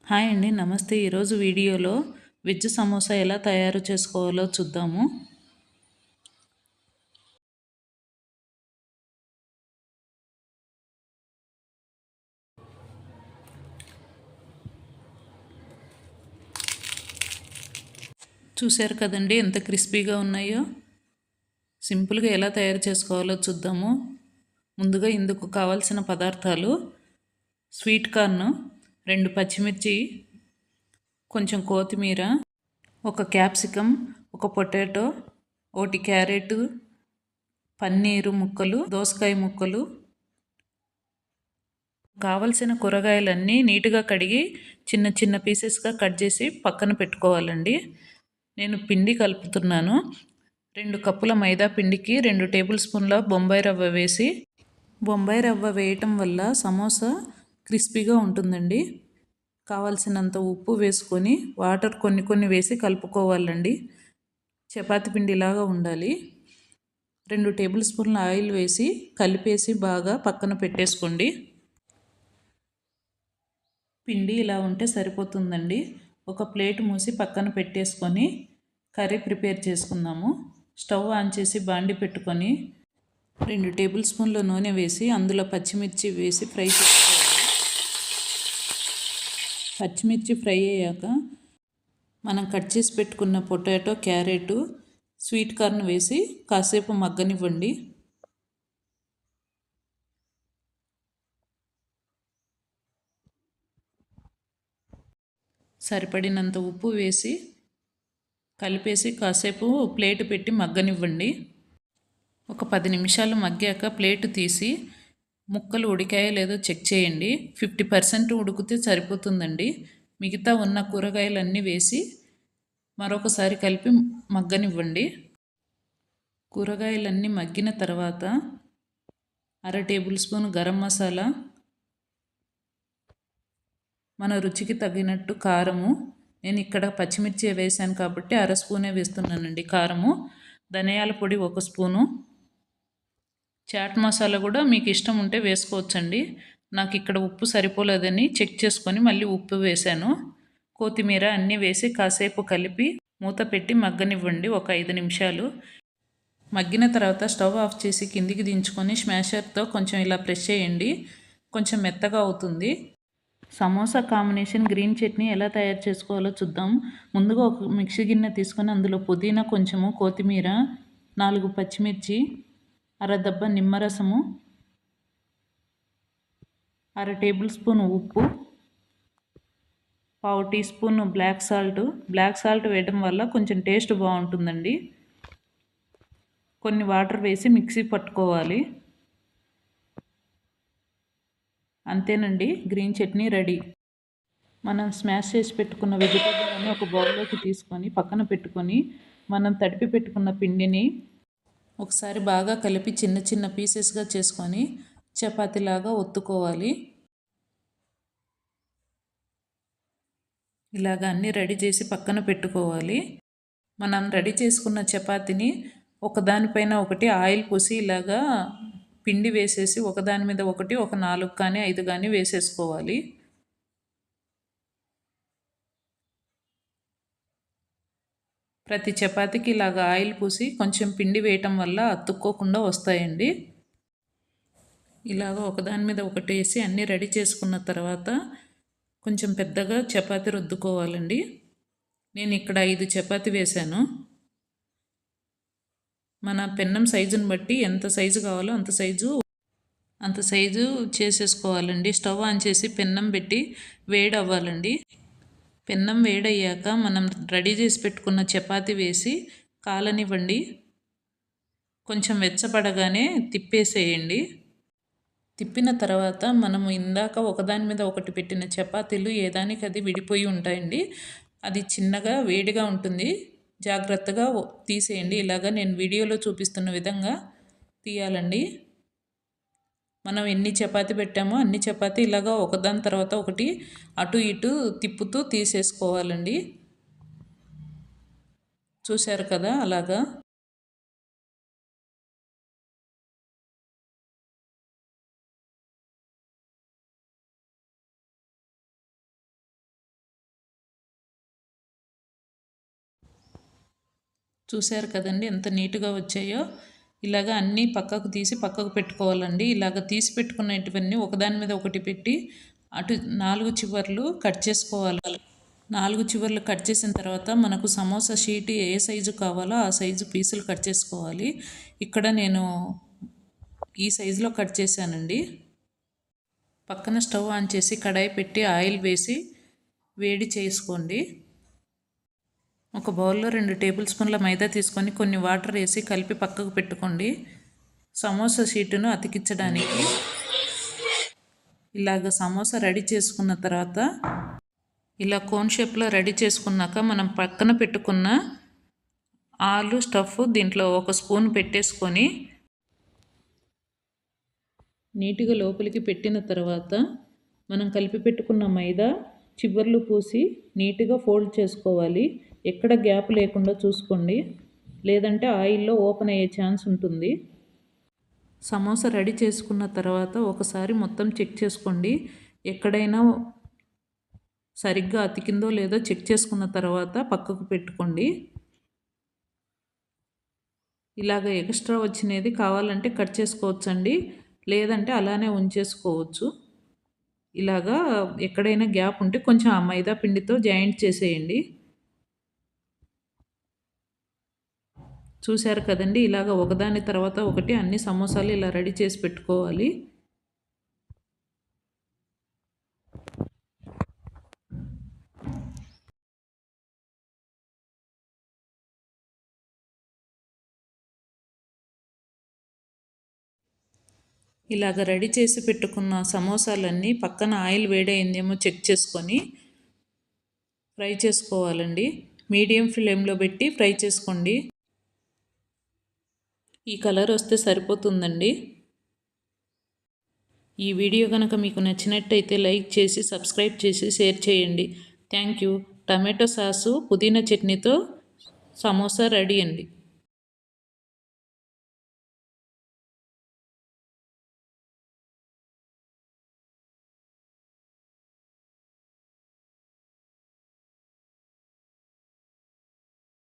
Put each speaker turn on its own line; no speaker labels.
Hi అండి, నమస్తే. ఈరోజు వీడియోలో వెజ్ సమోసా ఎలా తయారు చేసుకోవాలో చూద్దాము. చూశారు కదండి ఎంత క్రిస్పీగా ఉన్నాయో. సింపుల్గా ఎలా తయారు చేసుకోవాలో చూద్దాము. ముందుగా ఇందుకు కావాల్సిన పదార్థాలు: స్వీట్ కార్న్, 2 పచ్చిమిర్చి, కొంచెం కొత్తిమీర, ఒక క్యాప్సికమ్, ఒక పొటాటో, 1 క్యారెట్, పన్నీరు ముక్కలు, దోసకాయ ముక్కలు. కావలసిన కూరగాయలన్నీ నీట్గా కడిగి చిన్న చిన్న పీసెస్గా కట్ చేసి పక్కన పెట్టుకోవాలండి. నేను పిండి కలుపుతున్నాను. 2 కప్పుల మైదా పిండికి 2 టేబుల్ స్పూన్ల బొంబాయి రవ్వ వేసి, బొంబాయి రవ్వ వేయటం వల్ల సమోసా క్రిస్పీగా ఉంటుందండి. కావలసినంత ఉప్పు వేసుకొని వాటర్ కొన్ని కొన్ని వేసి కలుపుకోవాలండి. చపాతి పిండిలాగా ఉండాలి. 2 టేబుల్ స్పూన్ల ఆయిల్ వేసి కలిపేసి బాగా పక్కన పెట్టేసుకోండి. పిండి ఇలా ఉంటే సరిపోతుందండి. ఒక ప్లేట్ మూసి పక్కన పెట్టేసుకొని కర్రీ ప్రిపేర్ చేసుకుందాము. స్టవ్ ఆన్ చేసి బాండి పెట్టుకొని 2 టేబుల్ స్పూన్ల నూనె వేసి అందులో పచ్చిమిర్చి వేసి ఫ్రై చేసుకోవాలి. పచ్చిమిర్చి ఫ్రై అయ్యాక మనం కట్ చేసి పెట్టుకున్న పొటాటో, క్యారెట్, స్వీట్ కార్న్ వేసి కాసేపు మగ్గనివ్వండి. సరిపడినంత ఉప్పు వేసి కలిపేసి కాసేపు ప్లేట్ పెట్టి మగ్గనివ్వండి. ఒక 10 నిమిషాలు మగ్గాక ప్లేట్ తీసి ముక్కలు ఉడికాయో లేదో చెక్ చేయండి. 50% ఉడికితే సరిపోతుందండి. మిగతా ఉన్న కూరగాయలన్నీ వేసి మరొకసారి కలిపి మగ్గనివ్వండి. కూరగాయలన్నీ మగ్గిన తర్వాత 1/2 టేబుల్ స్పూన్ గరం మసాలా, మన రుచికి తగినట్టు కారము, నేను ఇక్కడ పచ్చిమిర్చి వేసాను కాబట్టి 1/2 స్పూనే వేస్తున్నానండి కారము, ధనియాల పొడి 1 స్పూను, చాట్ మసాలా కూడా మీకు ఇష్టం ఉంటే వేసుకోవచ్చండి. నాకు ఇక్కడ ఉప్పు సరిపోలేదని చెక్ చేసుకొని మళ్ళీ ఉప్పు వేశాను. కొత్తిమీర అన్నీ వేసి కాసేపు కలిపి మూత పెట్టి మగ్గనివ్వండి ఒక 5 నిమిషాలు. మగ్గిన తర్వాత స్టవ్ ఆఫ్ చేసి కిందికి దించుకొని స్మాషర్తో కొంచెం ఇలా ప్రెస్ చేయండి. కొంచెం మెత్తగా అవుతుంది. సమోసా కాంబినేషన్ గ్రీన్ చట్నీ ఎలా తయారు చేసుకోవాలో చూద్దాం. ముందుగా ఒక మిక్సీ గిన్నె తీసుకొని అందులో పుదీనా, కొంచెము కొత్తిమీర, 4 పచ్చిమిర్చి, అరదబ్బ నిమ్మరసము, 1/2 టేబుల్ స్పూన్ ఉప్పు, 1/2 టీ స్పూన్ బ్లాక్ సాల్ట్ వేయడం వల్ల కొంచెం టేస్ట్ బాగుంటుందండి. కొన్ని వాటర్ వేసి మిక్సీ పట్టుకోవాలి. అంతేనండి, గ్రీన్ చట్నీ రెడీ. మనం స్మాష్ చేసి పెట్టుకున్న వెజిటేబుల్ అన్నీ ఒక బౌల్లోకి తీసుకొని పక్కన పెట్టుకొని మనం తడిపి పెట్టుకున్న పిండిని ఒకసారి బాగా కలిపి చిన్న చిన్న పీసెస్గా చేసుకొని చపాతీలాగా ఒత్తుకోవాలి. ఇలాగ అన్నీ రెడీ చేసి పక్కన పెట్టుకోవాలి. మనం రెడీ చేసుకున్న చపాతీని ఒకదానిపైన ఒకటి ఆయిల్ పోసి ఇలాగా పిండి వేసేసి ఒకదాని మీద ఒకటి ఒక 4 కానీ 5 కానీ వేసేసుకోవాలి. ప్రతి చపాతీకి ఇలాగ ఆయిల్ పూసి కొంచెం పిండి వేయటం వల్ల అతుక్కోకుండా వస్తాయండి. ఇలాగ ఒకదాని మీద ఒకటి వేసి అన్నీ రెడీ చేసుకున్న తర్వాత కొంచెం పెద్దగా చపాతీ రుద్దుకోవాలండి. నేను ఇక్కడ 5 చపాతీ వేశాను. మన పెన్నం సైజుని బట్టి ఎంత సైజు కావాలో అంత సైజు చేసేసుకోవాలండి. స్టవ్ ఆన్ చేసి పెన్నం పెట్టి వేడి అవ్వాలండి. పెన్నం వేడయ్యాక మనం రెడీ చేసి పెట్టుకున్న చపాతీ వేసి కాలనివ్వండి. కొంచెం వెచ్చపడగానే తిప్పేసేయండి. తిప్పిన తర్వాత మనము ఇందాక ఒకదాని మీద ఒకటి పెట్టిన చపాతీలు ఏదానికి అది విడిపోయి ఉంటాయండి. అది చిన్నగా వేడిగా ఉంటుంది, జాగ్రత్తగా తీసేయండి. ఇలాగా నేను వీడియోలో చూపిస్తున్న విధంగా తీయాలండి. మనం ఎన్ని చపాతీ పెట్టామో అన్ని చపాతీ ఇలాగా ఒకదాని తర్వాత ఒకటి అటు ఇటు తిప్పుతూ తీసేసుకోవాలండి. చూశారు కదా అలాగా. చూశారు కదండి ఎంత నీట్గా వచ్చాయో. ఇలాగ అన్నీ పక్కకు తీసి పక్కకు పెట్టుకోవాలండి. ఇలాగ తీసి పెట్టుకునేటివన్నీ ఒకదాని మీద ఒకటి పెట్టి అటు 4 చివర్లు కట్ చేసుకోవాలి. 4 చివర్లు కట్ చేసిన తర్వాత మనకు సమోసా షీట్ ఏ సైజు కావాలో ఆ సైజు పీసులు కట్ చేసుకోవాలి. ఇక్కడ నేను ఈ సైజులో కట్ చేశానండి. పక్కన స్టవ్ ఆన్ చేసి కడాయి పెట్టి ఆయిల్ వేసి వేడి చేసుకోండి. ఒక బౌల్లో 2 టేబుల్ స్పూన్ల మైదా తీసుకొని కొన్ని వాటర్ వేసి కలిపి పక్కకు పెట్టుకోండి. సమోసా షీటును అతికించడానికి ఇలాగ సమోసా రెడీ చేసుకున్న తర్వాత ఇలా కోన్ షేప్లో రెడీ చేసుకున్నాక మనం పక్కన పెట్టుకున్న ఆలు స్టఫ్ దీంట్లో ఒక స్పూన్ పెట్టేసుకొని నీట్గా లోపలికి పెట్టిన తర్వాత మనం కలిపి పెట్టుకున్న మైదా చివర్లు పూసి నీట్గా ఫోల్డ్ చేసుకోవాలి. ఎక్కడ గ్యాప్ లేకుండా చూసుకోండి, లేదంటే ఆయిల్లో ఓపెన్ అయ్యే ఛాన్స్ ఉంటుంది. సమోసా రెడీ చేసుకున్న తర్వాత ఒకసారి మొత్తం చెక్ చేసుకోండి. ఎక్కడైనా సరిగ్గా అతికిందో లేదో చెక్ చేసుకున్న తర్వాత పక్కకు పెట్టుకోండి. ఇలాగ ఎక్స్ట్రా వచ్చినది కావాలంటే కట్ చేసుకోవచ్చండి, లేదంటే అలానే ఉంచేసుకోవచ్చు. ఇలాగా ఎక్కడైనా గ్యాప్ ఉంటే కొంచెం ఆ మైదా పిండితో జాయింట్ చేసేయండి. చూశారు కదండి, ఇలాగ ఒకదాని తర్వాత ఒకటి అన్ని సమోసాలు ఇలా రెడీ చేసి పెట్టుకోవాలి. ఇలాగ రెడీ చేసి పెట్టుకున్న సమోసాలన్నీ పక్కన ఆయిల్ వేడైందేమో చెక్ చేసుకొని ఫ్రై చేసుకోవాలండి. మీడియం ఫ్లేమ్లో పెట్టి ఫ్రై చేసుకోండి. ఈ కలర్ వస్తే సరిపోతుందండి. ఈ వీడియో కనుక మీకు నచ్చినట్టయితే లైక్ చేసి సబ్స్క్రైబ్ చేసి షేర్ చేయండి. Thank you. టమాటో సాసు పుదీనా చట్నీతో సమోసా రెడీ అండి.